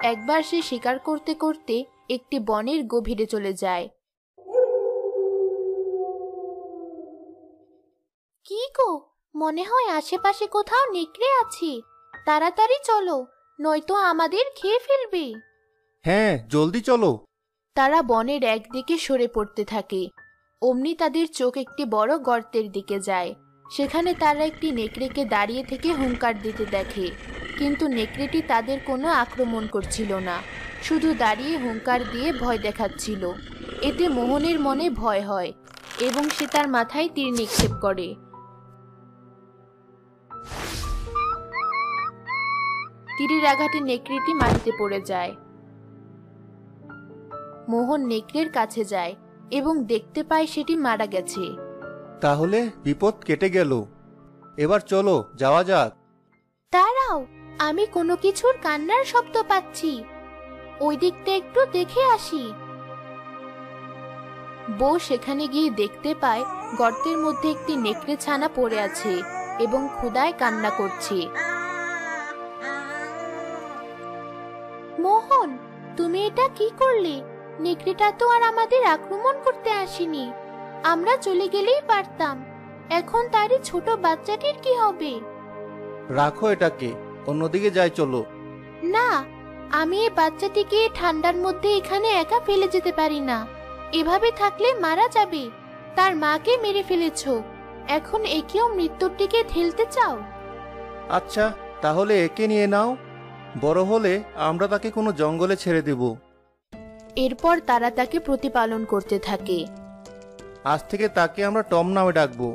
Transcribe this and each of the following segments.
একবার সে শিকার করতে করতে একটি বনের গভীরে চলে যায়। কি গো, মনে হয় আশেপাশে কোথাও নেকড়ে আছে। তাড়াতাড়ি চলো, নয়তো আমাদের খেয়ে ফেলবে। হ্যাঁ, জলদি চলো। তারা বনের একদিকে সরে পড়তে থাকে। অমনি তাদের চোখ একটি বড় গর্তের দিকে যায়। সেখানে তারা একটি নেকড়েকে দাঁড়িয়ে থেকে হুঙ্কার দিতে দেখে, কিন্তু নেকড়েটি তাদের কোনো আক্রমণ করছিল না, শুধু দাঁড়িয়ে হুঙ্কার দিয়ে ভয় দেখাচ্ছিল। এতে মোহনের মনে ভয় হয় এবং সে তার মাথায় তীর নিক্ষেপ করে। তীরের আঘাতে নেকড়েটি মাটিতে পড়ে যায়। মোহন নেকড়ের কাছে যায় এবং দেখতে পায় সেটি মারা গেছে। তাহলে বিপদ কেটে গেল। এবার চলো, যাওয়া যাক। দাঁড়াও, আমি কোনো কিছুর কান্নার শব্দ পাচ্ছি। ওই দিকটা একটু দেখে আসি। বউ সেখানে গিয়ে দেখতে পায় গর্তের মধ্যে একটি নেকড়ে ছানা পড়ে আছে এবং ক্ষুধায় কান্না করছে। মোহন, তুমি এটা কি করলে? নেকড়েটা তো আর আমাদের আক্রমণ করতে আসেনি। আমরা চলে গেলেই পারতাম। এখন তারই ছোট বাচ্চাটির কি হবে? রাখো এটাকে, অন্যদিকে যাই চলো। না, আমি এই বাচ্চাটিকে ঠান্ডার মধ্যে এখানে একা ফেলে যেতে পারি না। এভাবে থাকলে মারা যাবে। তার মাকে মেরে ফেলেছো, এখন একেও মৃত্যুর দিকে ঠেলতে চাও? আচ্ছা, তাহলে একে নিয়ে নাও। বড় হলে আমরা তাকে কোনো জঙ্গলে ছেড়ে দেব। এরপর তারা তাকে প্রতিপালন করতে থাকে। আজ থেকে তাকে আমরা টম নামে ডাকবো।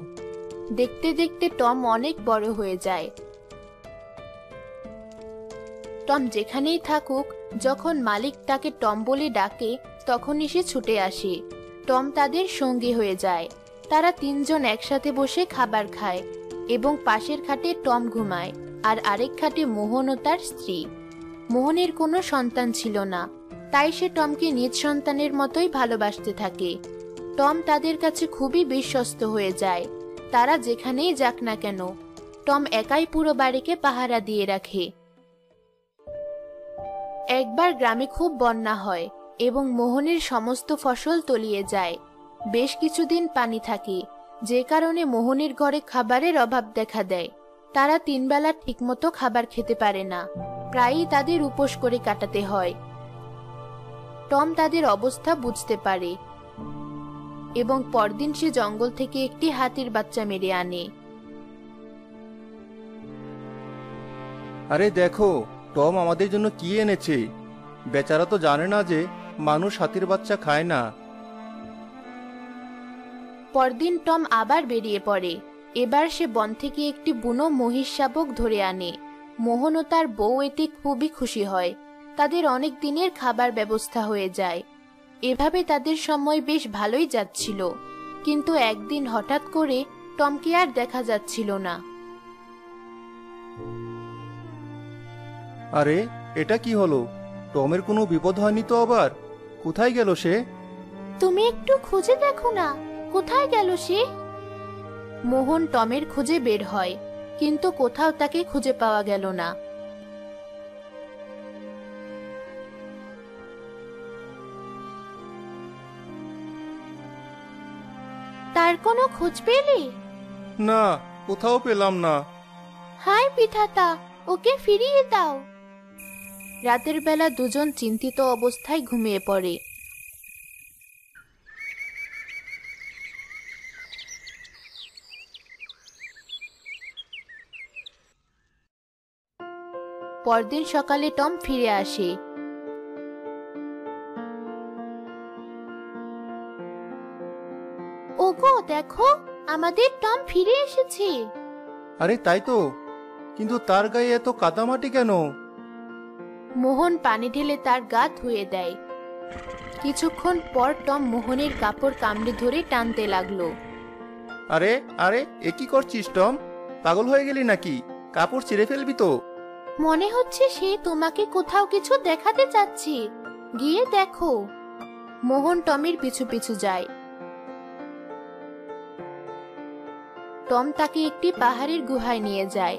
দেখতে দেখতে টম অনেক বড় হয়ে যায়। টম যেখানেই থাকুক, যখন মালিক তাকে টম বলে ডাকে তখনই সে ছুটে আসে। টম তাদের সঙ্গী হয়ে যায়। তারা তিনজন একসাথে বসে খাবার খায় এবং পাশের খাটে টম ঘুমায়, আর আরেক খাটে মোহন ও তার স্ত্রী। মোহনের কোনো সন্তান ছিল না, তাই সে টমকে নিজ সন্তানের মতোই ভালোবাসতে থাকে। টম তাদের কাছে খুবই বিশ্বস্ত হয়ে যায়। তারা যেখানেই যাক না কেন, টম একাই পুরো বাড়িকে পাহারা দিয়ে রাখে। একবার গ্রামে খুব বন্যা হয় এবং মোহনের সমস্ত ফসল তলিয়ে যায়। বেশ কিছুদিন পানি থাকে, যে কারণে মোহনের ঘরে খাবারের অভাব দেখা দেয়। তারা 3 বেলা ঠিকমতো খাবার খেতে পারে না, প্রায়ই তাদের উপোস করে কাটাতে হয়। টম তাদের অবস্থা বুঝতে পারে এবং পরদিন সে জঙ্গল থেকে একটি হাতির বাচ্চা মেরে আনে। আরে দেখো, টম আমাদের জন্য কি এনেছে। বেচারা তো জানে না যে মানুষ হাতির বাচ্চা খায় না। পরদিন টম আবার বেরিয়ে পড়ে। এবার সে বন থেকে একটি বুনো মহিষ শাবক ধরে আনে। মোহন ও তার বউ এতে খুবই খুশি হয়। তাদের অনেক দিনের খাবার ব্যবস্থা হয়ে যায়। এভাবে তাদের সময় বেশ ভালোই যাচ্ছিল, কিন্তু একদিন হঠাৎ করে টমকে আর দেখা যাচ্ছিল না। আরে, এটা কি হলো? টমের কোনো বিপদ হয়নি তো আবার? কোথায় গেল সে? তুমি একটু খুঁজে দেখো না, কোথায় গেল সে? মোহন টমের খুঁজে বের হয়, কিন্তু কোথাও তাকে খুঁজে পাওয়া গেল না। তার কোনো খোঁজ পেলে? না, কোথাও পেলাম না। হায় বিধাতা, ওকে ফিরিয়ে দাও। রাতের বেলা দুজন চিন্তিত অবস্থায় ঘুমিয়ে পড়ে। পরদিন সকালে টম ফিরে আসে। ওগো দেখো, আমাদের টম ফিরে এসেছে। আরে তাই তো, কিন্তু তার গায়ে এত কাদামাটি কেন? মোহন পানি ঢেলে তার গা ধুয়ে দেয়। কিছুক্ষণ পর টম মোহনের কাপড় কামড়ে ধরে টানতে লাগলো। আরে আরে, এ কি করছিস টম? পাগল হয়ে গেলি নাকি? কাপড় ছিঁড়ে ফেলবি তো। মনে হচ্ছে সে তোমাকে কোথাও কিছু দেখাতে চাচ্ছে, গিয়ে দেখো। মোহন টমের পিছু পিছু যায়। টম তাকে একটি পাহাড়ের গুহায় নিয়ে যায়।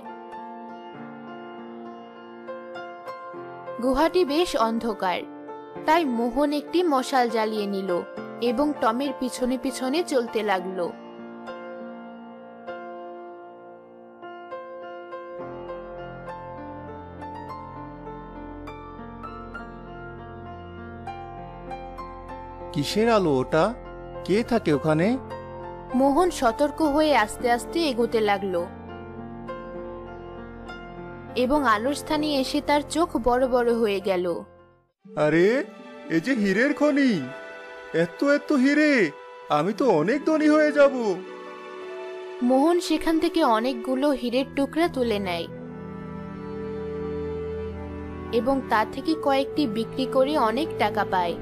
গুহাটি বেশ অন্ধকার, তাই মোহন একটি মশাল জ্বালিয়ে নিল এবং টমের পিছনে পিছনে চলতে লাগলো। কিসের আলো ওটা? কে থাকে ওখানে? মোহন সতর্ক হয়ে আস্তে আস্তে এগোতে লাগলো এবং আলোর স্থানে এসে তার চোখ বড় বড় হয়ে গেল। আরে, এই যে হীরের খনি! এত এত হীরে! আমি তো অনেক ধনী হয়ে যাব। মোহন সেখান থেকে অনেকগুলো হীরের টুকরা তুলে নেয় এবং তা থেকে কয়েকটি বিক্রি করে অনেক টাকা পায়।